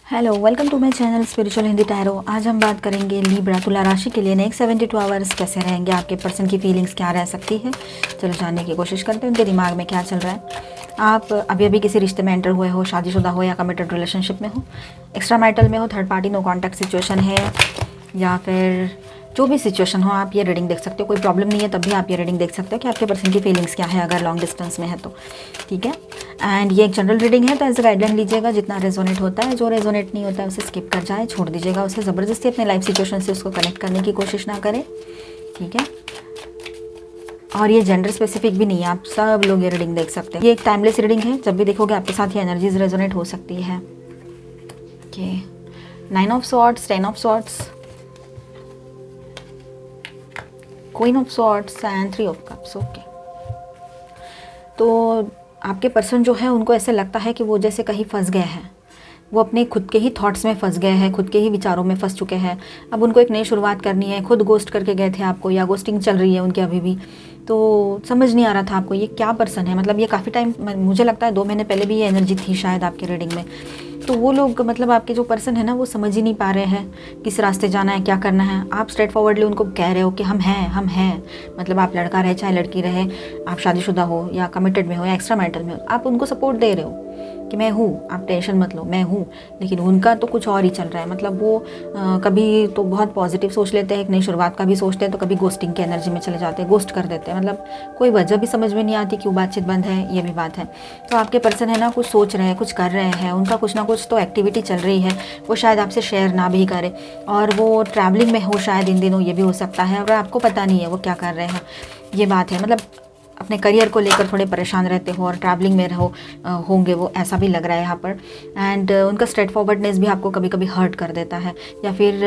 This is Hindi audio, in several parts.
Hello, welcome to my channel spiritual Hindi tarot. आज हम बात करेंगे लिब्रा तुला राशि के लिए नेक्स्ट 72 आवर्स कैसे रहेंगे, आपके पर्सन की फीलिंग्स क्या रह सकती है। चलो जानने की कोशिश करते हैं उनके दिमाग में क्या चल रहा है। आप अभी अभी किसी रिश्ते में एंटर हुए हो, शादीशुदा हो या कमिटेड रिलेशनशिप में हो, एक्स्ट्रा मैरिटल में हो, third party no contact situation है, या फिर जो भी सिचुएशन हो आप ये रीडिंग देख सकते हो। कोई प्रॉब्लम नहीं है तब भी आप ये रीडिंग देख सकते हो कि आपके पर्सन की फीलिंग्स क्या है अगर लॉन्ग डिस्टेंस में है तो। ठीक है, एंड ये एक जनरल रीडिंग है तो एज अ गाइडलाइन लीजिएगा, जितना रेजोनेट होता है। जो रेजोनेट नहीं होता है उसे स्किप कर जाए, छोड़ दीजिएगा उसे। ज़बरदस्ती अपने लाइफ सिचुएशन से उसको कनेक्ट करने की कोशिश ना करें। ठीक है, और ये जेंडर स्पेसिफिक भी नहीं है, आप सब लोग ये रीडिंग देख सकते हैं। ये एक टाइमलेस रीडिंग है, जब भी देखोगे आपके साथ ये एनर्जीज रेजोनेट हो सकती है। Okay, 9 of swords, 10 of swords, queen of swords and 3 of cups. Okay, तो आपके पर्सन जो है उनको ऐसे लगता है कि वो जैसे कहीं फंस गए हैं, वो अपने खुद के ही थॉट्स में फंस गए हैं, खुद के ही विचारों में फंस चुके हैं। अब उनको एक नई शुरुआत करनी है। खुद गोस्ट करके गए थे आपको, या गोस्टिंग चल रही है उनकी अभी भी, तो समझ नहीं आ रहा था आपको ये क्या पर्सन है। मतलब ये काफ़ी टाइम, मुझे लगता है 2 महीने पहले भी ये एनर्जी थी शायद आपके रीडिंग में। तो वो लोग, मतलब आपके जो पर्सन है ना, वो समझ ही नहीं पा रहे हैं किस रास्ते जाना है, क्या करना है। आप स्ट्रेट फॉरवर्डली उनको कह रहे हो कि हम हैं, हम हैं। मतलब आप लड़का रहे चाहे लड़की रहे, आप शादीशुदा हो या कमिटेड में हो या एक्स्ट्रा मैरिटल में हो, आप उनको सपोर्ट दे रहे हो कि मैं हूँ, आप टेंशन मत लो, मैं हूँ। लेकिन उनका तो कुछ और ही चल रहा है। मतलब वो कभी तो बहुत पॉजिटिव सोच लेते हैं, एक नई शुरुआत का भी सोचते हैं, तो कभी गोस्टिंग की एनर्जी में चले जाते हैं, गोस्ट कर देते हैं। मतलब कोई वजह भी समझ में नहीं आती, क्यों बातचीत बंद है, ये भी बात है। तो आपके पर्सन है ना, कुछ सोच रहे हैं, कुछ कर रहे हैं, उनका कुछ ना कुछ तो एक्टिविटी चल रही है, वो शायद आपसे शेयर ना भी करे, और वो ट्रैवलिंग में हो शायद इन दिनों, ये भी हो सकता है। और आपको पता नहीं है वो क्या कर रहे हैं, ये बात है। मतलब अपने करियर को लेकर थोड़े परेशान रहते हो और ट्रैवलिंग में होंगे वो, ऐसा भी लग रहा है यहाँ पर। एंड उनका स्ट्रेट फॉरवर्डनेस भी आपको कभी कभी हर्ट कर देता है, या फिर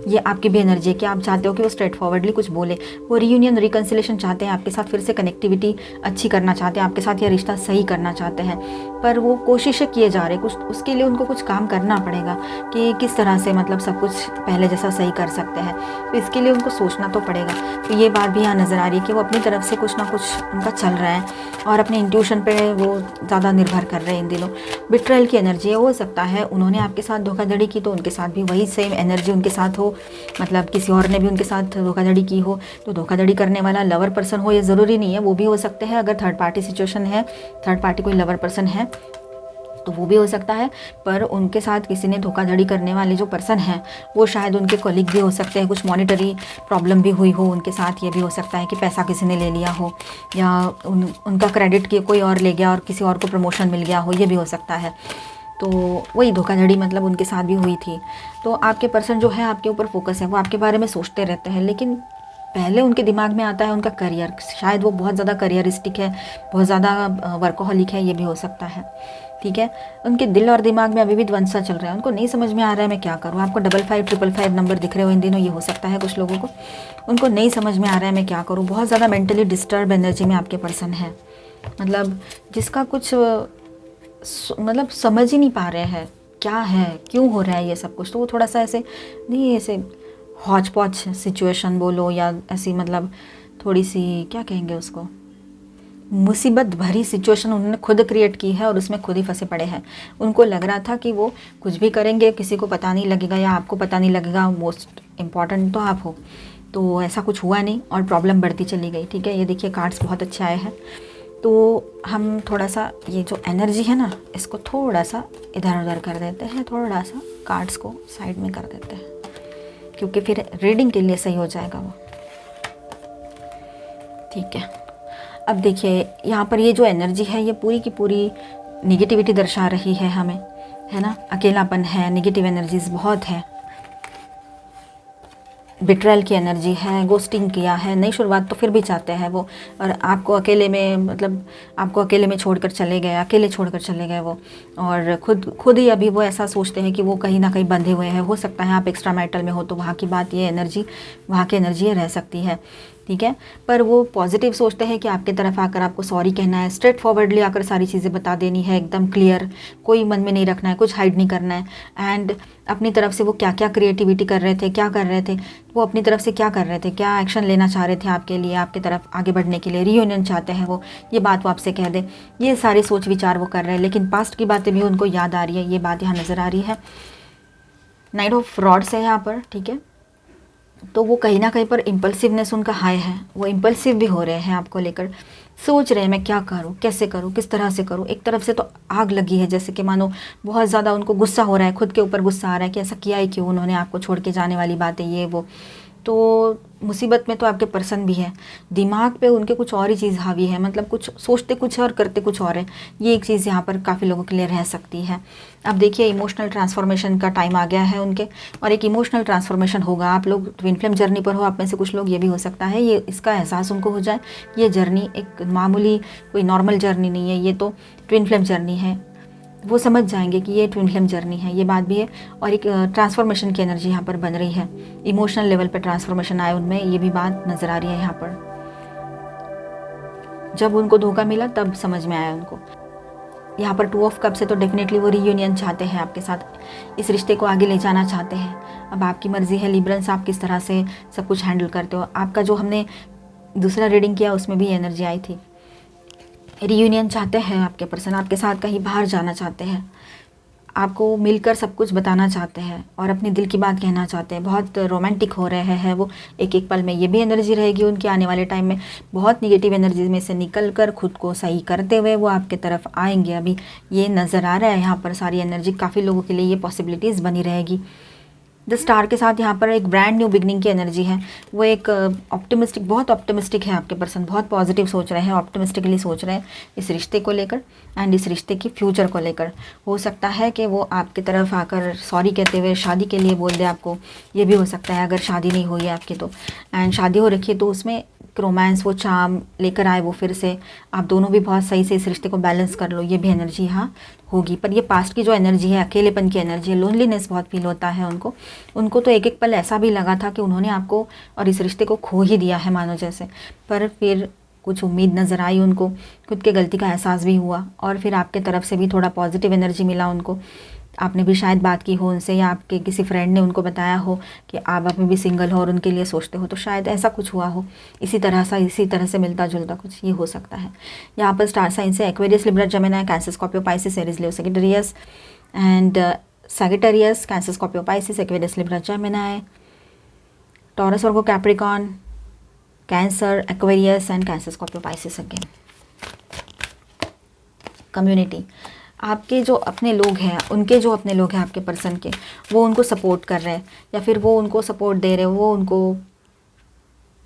ये आपकी भी एनर्जी है कि आप चाहते हो कि वो स्ट्रेट फॉरवर्डली कुछ बोले। वो रियूनियन, रिकन्सिलेशन चाहते हैं आपके साथ, फिर से कनेक्टिविटी अच्छी करना चाहते हैं आपके साथ, या रिश्ता सही करना चाहते हैं, पर वो कोशिशें किए जा रहे हैं। कुछ उसके लिए उनको कुछ काम करना पड़ेगा कि किस तरह से मतलब सब कुछ पहले जैसा सही कर सकते हैं। तो इसके लिए उनको सोचना तो पड़ेगा। तो ये बात भी यहाँ नज़र आ रही है कि वो अपनी तरफ से कुछ ना कुछ उनका चल रहा है, और अपने इंट्यूशन पे वो ज़्यादा निर्भर कर रहे हैं इन दिनों। बिट्रेयल की एनर्जी है, हो सकता है उन्होंने आपके साथ धोखाधड़ी की तो उनके साथ भी वही सेम एनर्जी उनके साथ हो। मतलब किसी और ने भी उनके साथ धोखाधड़ी की हो, तो धोखाधड़ी करने वाला लवर पर्सन हो, ये ज़रूरी नहीं है, वो भी हो सकते हैं। अगर थर्ड पार्टी सिचुएशन है, थर्ड पार्टी कोई लवर पर्सन है तो वो भी हो सकता है। पर उनके साथ किसी ने धोखाधड़ी करने वाले जो पर्सन हैं वो शायद उनके कॉलीग भी हो सकते हैं। कुछ मॉनिटरी प्रॉब्लम भी हुई हो उनके साथ, ये भी हो सकता है कि पैसा किसी ने ले लिया हो, या उनका क्रेडिट की कोई और ले गया और किसी और को प्रमोशन मिल गया हो, ये भी हो सकता है। तो वही धोखाधड़ी मतलब उनके साथ भी हुई थी। तो आपके पर्सन जो है आपके ऊपर फोकस है, वो आपके बारे में सोचते रहते हैं, लेकिन पहले उनके दिमाग में आता है उनका करियर। शायद वो बहुत ज़्यादा करियरिस्टिक है, बहुत ज़्यादा वर्कोहॉलिक है, ये भी हो सकता है। ठीक है, उनके दिल और दिमाग में अभी भी द्वंद सा चल रहा है, उनको नहीं समझ में आ रहा है मैं क्या करूँ। आपको 5555 नंबर दिख रहे हो इन दिनों, ये हो सकता है कुछ लोगों को, उनको नहीं समझ में आ रहा है मैं क्या करूँ। बहुत ज़्यादा मेंटली डिस्टर्ब एनर्जी में आपके पर्सन है, मतलब जिसका कुछ मतलब समझ ही नहीं पा रहे हैं क्या है, क्यों हो रहा है ये सब कुछ। तो वो थोड़ा सा ऐसे नहीं, ऐसे हौच पौच सिचुएशन बोलो, या ऐसी मतलब थोड़ी सी क्या कहेंगे उसको, मुसीबत भरी सिचुएशन उन्होंने खुद क्रिएट की है और उसमें खुद ही फंसे पड़े हैं। उनको लग रहा था कि वो कुछ भी करेंगे किसी को पता नहीं लगेगा, या आपको पता नहीं लगेगा, मोस्ट इम्पॉर्टेंट तो आप हो। तो ऐसा कुछ हुआ नहीं और प्रॉब्लम बढ़ती चली गई। ठीक है, ये देखिए कार्ड्स बहुत अच्छे आए हैं। तो हम थोड़ा सा ये जो एनर्जी है ना, इसको थोड़ा सा इधर उधर कर देते हैं, थोड़ा सा कार्ड्स को साइड में कर देते हैं, क्योंकि फिर रीडिंग के लिए सही हो जाएगा वो। ठीक है, अब देखिए यहाँ पर ये जो एनर्जी है ये पूरी की पूरी निगेटिविटी दर्शा रही है हमें, है ना। अकेलापन है, निगेटिव एनर्जीज बहुत है, बिट्रेयल की एनर्जी है, गोस्टिंग किया है, नई शुरुआत तो फिर भी चाहते हैं वो, और आपको अकेले में, मतलब आपको अकेले में छोड़कर चले गए, अकेले छोड़कर चले गए वो, और खुद ही अभी वो ऐसा सोचते हैं कि वो कहीं ना कहीं बंधे हुए हैं। हो सकता है आप एक्स्ट्रा मैरिटल में हो तो वहाँ की बात, ये एनर्जी वहाँ की एनर्जी ये रह सकती है। ठीक है, पर वो पॉजिटिव सोचते हैं कि आपके तरफ आकर आपको सॉरी कहना है, स्ट्रेट फॉरवर्डली आकर सारी चीज़ें बता देनी है, एकदम क्लियर, कोई मन में नहीं रखना है, कुछ हाइड नहीं करना है। एंड अपनी तरफ से वो क्या क्या क्रिएटिविटी कर रहे थे, क्या कर रहे थे, वो अपनी तरफ से क्या कर रहे थे, क्या एक्शन लेना चाह रहे थे आपके लिए, आपकी तरफ आगे बढ़ने के लिए, रियूनियन चाहते हैं वो, ये बात वो आपसे कह दे। ये सारे सोच विचार वो कर रहे हैं, लेकिन पास्ट की बातें भी उनको याद आ रही है, ये बात यहाँ नज़र आ रही है। नाइट ऑफ रॉड्स है यहाँ पर, ठीक है। तो वो कहीं ना कहीं पर इम्पल्सिवनेस उनका हाई है, वो इम्पल्सिव भी हो रहे हैं आपको लेकर, सोच रहे हैं मैं क्या करूँ, कैसे करूँ, किस तरह से करूँ। एक तरफ से तो आग लगी है, जैसे कि मानो बहुत ज़्यादा उनको गुस्सा हो रहा है, खुद के ऊपर गुस्सा आ रहा है कि ऐसा किया ही क्यों उन्होंने, आपको छोड़ के जाने वाली बातें ये वो। तो मुसीबत में तो आपके पर्सन भी है, दिमाग पे उनके कुछ और ही चीज़ हावी है, मतलब कुछ सोचते कुछ है और करते कुछ और है। ये एक चीज़ यहाँ पर काफ़ी लोगों के लिए रह सकती है। अब देखिए इमोशनल ट्रांसफॉर्मेशन का टाइम आ गया है उनके, और एक इमोशनल ट्रांसफॉर्मेशन होगा। आप लोग ट्विन फ्लेम जर्नी पर हो, आप में से कुछ लोग, ये भी हो सकता है ये इसका एहसास उनको हो जाए, ये जर्नी एक मामूली कोई नॉर्मल जर्नी नहीं है, ये तो ट्विन फ्लेम जर्नी है। वो समझ जाएंगे कि ये ट्विन फ्लेम जर्नी है, ये बात भी है। और एक ट्रांसफॉर्मेशन की एनर्जी यहाँ पर बन रही है, इमोशनल लेवल पर ट्रांसफॉर्मेशन आए उनमें, ये भी बात नज़र आ रही है यहाँ पर। जब उनको धोखा मिला तब समझ में आया उनको। यहाँ पर 2 ऑफ कप्स है, तो डेफिनेटली वो रीयूनियन चाहते हैं आपके साथ, इस रिश्ते को आगे ले जाना चाहते हैं। अब आपकी मर्ज़ी है लिब्रंस, आप किस तरह से सब कुछ हैंडल करते हो। आपका जो हमने दूसरा रीडिंग किया उसमें भी एनर्जी आई थी, रीयूनियन चाहते हैं आपके पर्सन, आपके साथ कहीं बाहर जाना चाहते हैं, आपको मिलकर सब कुछ बताना चाहते हैं और अपने दिल की बात कहना चाहते हैं। बहुत रोमांटिक हो रहे हैं वो एक एक पल में, ये भी एनर्जी रहेगी उनके आने वाले टाइम में। बहुत निगेटिव एनर्जी में से निकल कर खुद को सही करते हुए वो आपके तरफ आएंगे, अभी ये नज़र आ रहा है यहाँ पर। सारी एनर्जी काफ़ी लोगों के लिए ये पॉसिबिलिटीज़ बनी रहेगी। द स्टार के साथ यहाँ पर एक ब्रांड न्यू बिगनिंग की एनर्जी है। वो एक ऑप्टिमिस्टिक, बहुत ऑप्टिमिस्टिक है आपके पर्सन, बहुत पॉजिटिव सोच रहे हैं, ऑप्टिमिस्टिकली सोच रहे हैं इस रिश्ते को लेकर एंड इस रिश्ते की फ्यूचर को लेकर। हो सकता है कि वो आपकी तरफ आकर सॉरी कहते हुए शादी के लिए बोल दे आपको, ये भी हो सकता है अगर शादी नहीं हुई है आपकी तो। एंड शादी हो रखी है तो उसमें रोमांस, वो चार्म लेकर आए वो फिर से, आप दोनों भी बहुत सही से इस रिश्ते को बैलेंस कर लो, ये भी एनर्जी यहाँ होगी। पर ये पास्ट की जो एनर्जी है, अकेलेपन की एनर्जी है, लोनलीनेस बहुत फील होता है उनको तो एक एक पल ऐसा भी लगा था कि उन्होंने आपको और इस रिश्ते को खो ही दिया है मानो जैसे। पर फिर कुछ उम्मीद नज़र आई उनको, खुद के गलती का एहसास भी हुआ और फिर आपके तरफ से भी थोड़ा पॉजिटिव एनर्जी मिला उनको। आपने भी शायद बात की हो उनसे, या आपके किसी फ्रेंड ने उनको बताया हो कि आप अभी भी सिंगल हो और उनके लिए सोचते हो, तो शायद ऐसा कुछ हुआ हो, इसी तरह से मिलता जुलता कुछ ये हो सकता है। यहाँ पर स्टार साइन से Aquarius, Libra, Gemini, cancer, Scorpio, Pisces, Aries, Leo, Sagittarius and Sagittarius, cancer, Scorpio, Pisces, Aquarius, Libra, Gemini, taurus, Virgo, Capricorn, cancer, Aquarius and cancer, Scorpio, Pisces again. Community, आपके जो अपने लोग हैं, उनके जो अपने लोग हैं आपके पर्सन के, वो उनको सपोर्ट कर रहे हैं या फिर वो उनको सपोर्ट दे रहे हैं, वो उनको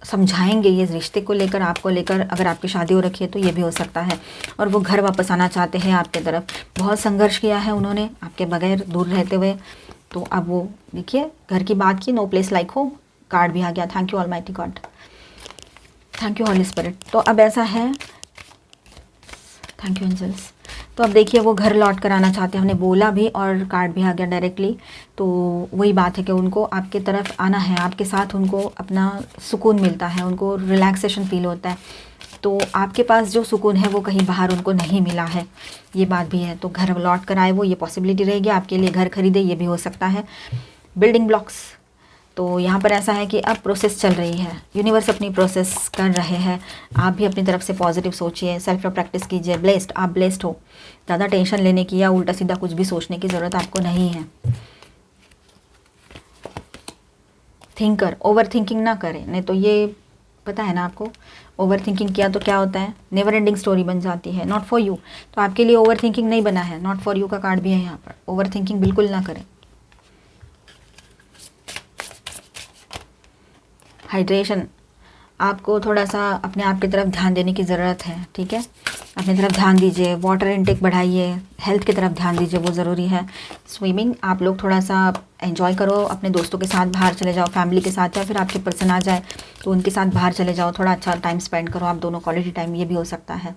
समझाएंगे ये रिश्ते को लेकर, आपको लेकर। अगर आपकी शादी हो रखी है तो ये भी हो सकता है। और वो घर वापस आना चाहते हैं आपके तरफ, बहुत संघर्ष किया है उन्होंने आपके बगैर दूर रहते हुए, तो अब वो देखिए घर की बात की, no place like home card भी आ गया। Thank you almighty God, thank you holy spirit. तो अब ऐसा है, थैंक यू एंजल्स। तो अब देखिए वो घर लौट कर आना चाहते हैं, हमने बोला भी और कार्ड भी आ गया डायरेक्टली। तो वही बात है कि उनको आपके तरफ आना है, आपके साथ उनको अपना सुकून मिलता है, उनको रिलैक्सेशन फील होता है। तो आपके पास जो सुकून है वो कहीं बाहर उनको नहीं मिला है, ये बात भी है। तो घर लौट कर आए वो, ये पॉसिबिलिटी रहेगी। आपके लिए घर खरीदे, ये भी हो सकता है। बिल्डिंग ब्लॉक्स, तो यहाँ पर ऐसा है कि अब प्रोसेस चल रही है, यूनिवर्स अपनी प्रोसेस कर रहे हैं। आप भी अपनी तरफ से पॉजिटिव सोचिए, सेल्फ प्रैक्टिस कीजिए। ब्लेस्ड, आप ब्लेस्ड हो, ज़्यादा टेंशन लेने की या उल्टा सीधा कुछ भी सोचने की ज़रूरत आपको नहीं है। थिंकर, ओवर थिंकिंग ना करें, नहीं तो ये पता है ना आपको, ओवर थिंकिंग किया तो क्या होता है, नेवर एंडिंग स्टोरी बन जाती है। नॉट फॉर यू, तो आपके लिए ओवर थिंकिंग नहीं बना है, नॉट फॉर यू का कार्ड भी है यहाँ पर। ओवर थिंकिंग बिल्कुल ना करें। हाइड्रेशन, आपको थोड़ा सा अपने आप की तरफ ध्यान देने की ज़रूरत है, ठीक है। अपनी तरफ ध्यान दीजिए, वाटर इनटेक बढ़ाइए, हेल्थ की तरफ ध्यान दीजिए, वो ज़रूरी है। स्विमिंग, आप लोग थोड़ा सा एंजॉय करो, अपने दोस्तों के साथ बाहर चले जाओ, फैमिली के साथ, या फिर आपके पर्सन आ जाए तो उनके साथ बाहर चले जाओ, थोड़ा अच्छा टाइम स्पेंड करो आप दोनों, क्वालिटी टाइम, ये भी हो सकता है,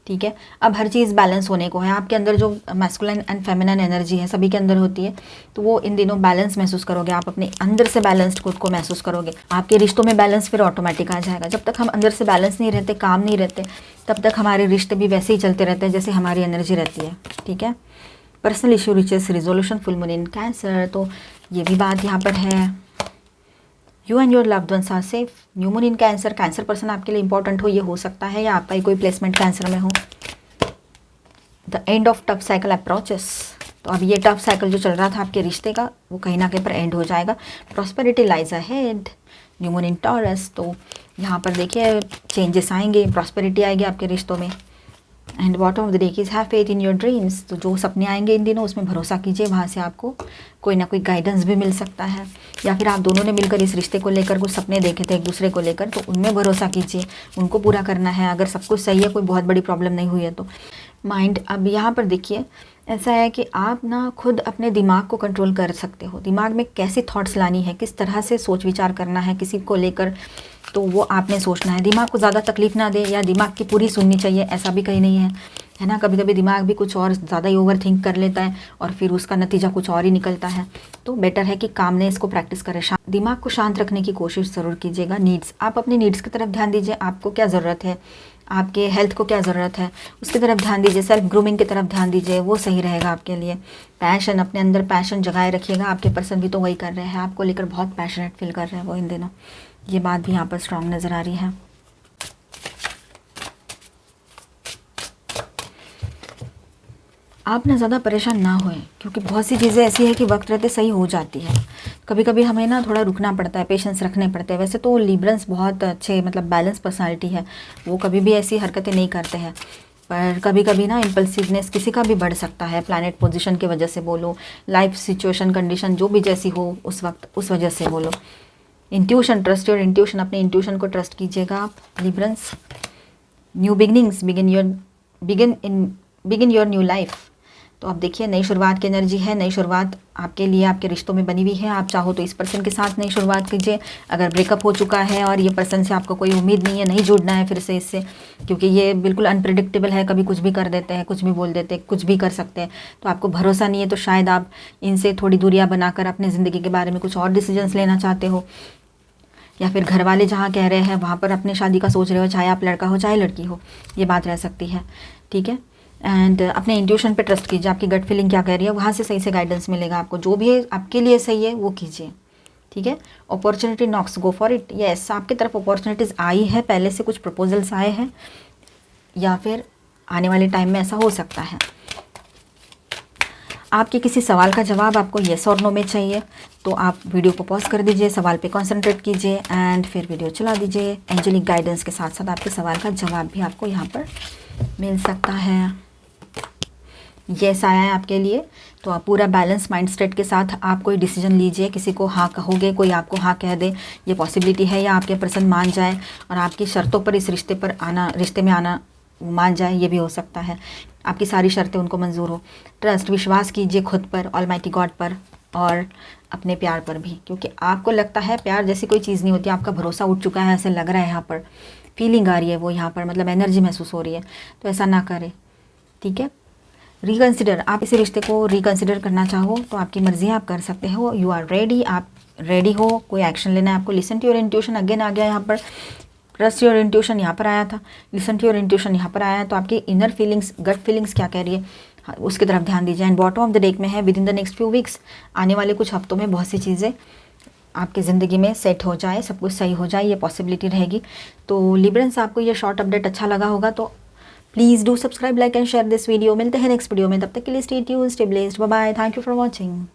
ठीक है। अब हर चीज़ बैलेंस होने को है, आपके अंदर जो मैस्कुलिन एंड फेमिनिन एनर्जी है सभी के अंदर होती है, तो वो इन दिनों बैलेंस महसूस करोगे, आप अपने अंदर से बैलेंस्ड खुद को महसूस करोगे। आपके रिश्तों में बैलेंस फिर ऑटोमेटिक आ जाएगा। जब तक हम अंदर से बैलेंस नहीं रहते, काम नहीं रहते, तब तक हमारे रिश्ते भी वैसे ही चलते रहते हैं जैसे हमारी एनर्जी रहती है, ठीक है। Personal issue riches resolution, full moon in Cancer, तो ये भी बात यहाँ पर है। You and your loved ones are safe, new moon in Cancer, Cancer person आपके लिए इंपॉर्टेंट हो, ये हो सकता है, या आपका ही कोई प्लेसमेंट कैंसर में हो। The end of tough cycle approaches, तो अब ये टफ साइकिल जो चल रहा था आपके रिश्ते का, वो कहीं ना कहीं पर एंड हो जाएगा। Prosperity lies ahead, new moon इन टॉरस। तो यहाँ पर देखिए चेंजेस आएंगे, प्रॉस्पेरिटी आएगी आपके रिश्तों में। And bottom of the day is have faith in your dreams. तो जो सपने आएंगे इन दिनों उसमें भरोसा कीजिए, वहाँ से आपको कोई ना कोई गाइडेंस भी मिल सकता है। या फिर आप दोनों ने मिलकर इस रिश्ते को लेकर कुछ सपने देखे थे एक दूसरे को लेकर, तो उनमें भरोसा कीजिए, उनको पूरा करना है। अगर सब कुछ सही है, कोई बहुत बड़ी प्रॉब्लम नहीं हुई है तो माइंड। अब यहाँ पर देखिए ऐसा है कि आप ना खुद अपने दिमाग को कंट्रोल कर सकते हो। दिमाग में कैसी थॉट्स लानी है, किस तरह से सोच विचार करना है किसी को लेकर, तो वो आपने सोचना है। दिमाग को ज़्यादा तकलीफ ना दे या दिमाग की पूरी सुननी चाहिए, ऐसा भी कहीं नहीं है ना। कभी कभी दिमाग भी कुछ और ज़्यादा ही ओवर थिंक कर लेता है और फिर उसका नतीजा कुछ और ही निकलता है। तो बेटर है कि कामनेस को प्रैक्टिस करें, दिमाग को शांत रखने की कोशिश ज़रूर कीजिएगा। नीड्स, आप अपनी नीड्स की तरफ ध्यान दीजिए, आपको क्या ज़रूरत है, आपके हेल्थ को क्या ज़रूरत है उसकी तरफ ध्यान दीजिए। सेल्फ ग्रूमिंग की तरफ ध्यान दीजिए, वो सही रहेगा आपके लिए। पैशन, अपने अंदर पैशन जगाए रखिएगा। आपके पर्सन भी तो वही कर रहे हैं, आपको लेकर बहुत पैशनेट फील कर रहे हैं वो इन दिनों। ये बात भी यहाँ पर स्ट्रांग नज़र आ रही है। आप ना ज़्यादा परेशान ना होएं, क्योंकि बहुत सी चीज़ें ऐसी है कि वक्त रहते सही हो जाती है। कभी कभी हमें ना थोड़ा रुकना पड़ता है, पेशेंस रखने पड़ते हैं। वैसे तो लिब्रंस बहुत अच्छे मतलब बैलेंस पर्सनालिटी है, वो कभी भी ऐसी हरकतें नहीं करते हैं, पर कभी कभी ना इम्पल्सिवनेस किसी का भी बढ़ सकता है। प्लैनेट पोजीशन की वजह से बोलो, लाइफ सिचुएशन कंडीशन जो भी जैसी हो उस वक्त, उस वजह से बोलो। इंट्यूशन, ट्रस्ट योर इंट्यूशन, अपने इंट्यूशन को ट्रस्ट कीजिएगा आप Librans. New beginnings, begin your new life. तो अब देखिए नई शुरुआत की एनर्जी है, नई शुरुआत आपके लिए आपके रिश्तों में बनी हुई है। आप चाहो तो इस पर्सन के साथ नई शुरुआत कीजिए। अगर ब्रेकअप हो चुका है और ये पर्सन से आपको कोई उम्मीद नहीं है, नहीं जुड़ना है फिर से इससे, क्योंकि ये बिल्कुल अनप्रिडिक्टेबल है, कभी कुछ भी कर देते हैं, कुछ भी बोल देते हैं, कुछ भी कर सकते हैं। तो आपको भरोसा नहीं है, तो शायद आप इनसे थोड़ी दूरियाँ बनाकर अपनी ज़िंदगी के बारे में कुछ और डिसीजंस लेना चाहते हो। या फिर घर वाले जहाँ कह रहे हैं वहाँ पर अपने शादी का सोच रहे हो, चाहे आप लड़का हो चाहे लड़की हो, ये बात रह सकती है। ठीक है। एंड अपने इंट्यूशन पे ट्रस्ट कीजिए, आपकी गट फीलिंग क्या कह रही है वहाँ से सही से गाइडेंस मिलेगा आपको। जो भी है आपके लिए सही है वो कीजिए। ठीक है। Opportunity knocks, go for it. Yes, आपकी तरफ अपॉर्चुनिटीज़ आई है, पहले से कुछ प्रपोजल्स आए हैं या फिर आने वाले टाइम में ऐसा हो सकता है। आपके किसी सवाल का जवाब आपको येस और नो में चाहिए तो आप वीडियो को पॉज कर दीजिए, सवाल पे कंसंट्रेट कीजिए एंड फिर वीडियो चला दीजिए। एंजेलिक गाइडेंस के साथ साथ आपके सवाल का जवाब भी आपको यहाँ पर मिल सकता है। येस आया है आपके लिए, तो आप पूरा बैलेंस माइंड स्टेट के साथ आप कोई डिसीजन लीजिए। किसी को हाँ कहोगे, कोई आपको हाँ कह दे, ये पॉसिबिलिटी है, या आपके पर्सन मान जाए और आपकी शर्तों पर इस रिश्ते में आना मान जाए, ये भी हो सकता है। आपकी सारी शर्तें उनको मंजूर हो। ट्रस्ट, विश्वास कीजिए खुद पर, ऑलमाइटी गॉड पर और अपने प्यार पर भी, क्योंकि आपको लगता है प्यार जैसी कोई चीज़ नहीं होती। आपका भरोसा उठ चुका है, ऐसे लग रहा है, यहाँ पर फीलिंग आ रही है वो, यहाँ पर मतलब एनर्जी महसूस हो रही है। तो ऐसा ना करें। ठीक है। रिकंसिडर, आप इसी रिश्ते को रिकंसिडर करना चाहो तो आपकी मर्ज़ी है, आप कर सकते हो। यू आर रेडी, आप रेडी हो, कोई एक्शन लेना है आपको। Listen to your intuition again आ गया यहाँ पर। ट्रस्ट योर इंट्यूशन यहाँ पर आया था, लिसन टू योर इंट्यूशन यहाँ पर आया है। तो आपकी इनर फीलिंग्स, गट फीलिंग्स क्या कह रही है, उसकी तरफ ध्यान दीजिए। And bottom of the deck में है with in the next few weeks, आने वाले कुछ हफ्तों में बहुत सी चीज़ें आपकी ज़िंदगी में सेट हो जाए, सब कुछ सही हो जाए, ये पॉसिबिलिटी रहेगी। तो लिब्रंस, आपको ये शॉर्ट अपडेट अच्छा लगा होगा तो please do subscribe, like and share this video. मिलते हैं नेक्स्ट वीडियो में, तब तक के लिए stay tuned, stay blessed, bye bye, thank you for watching.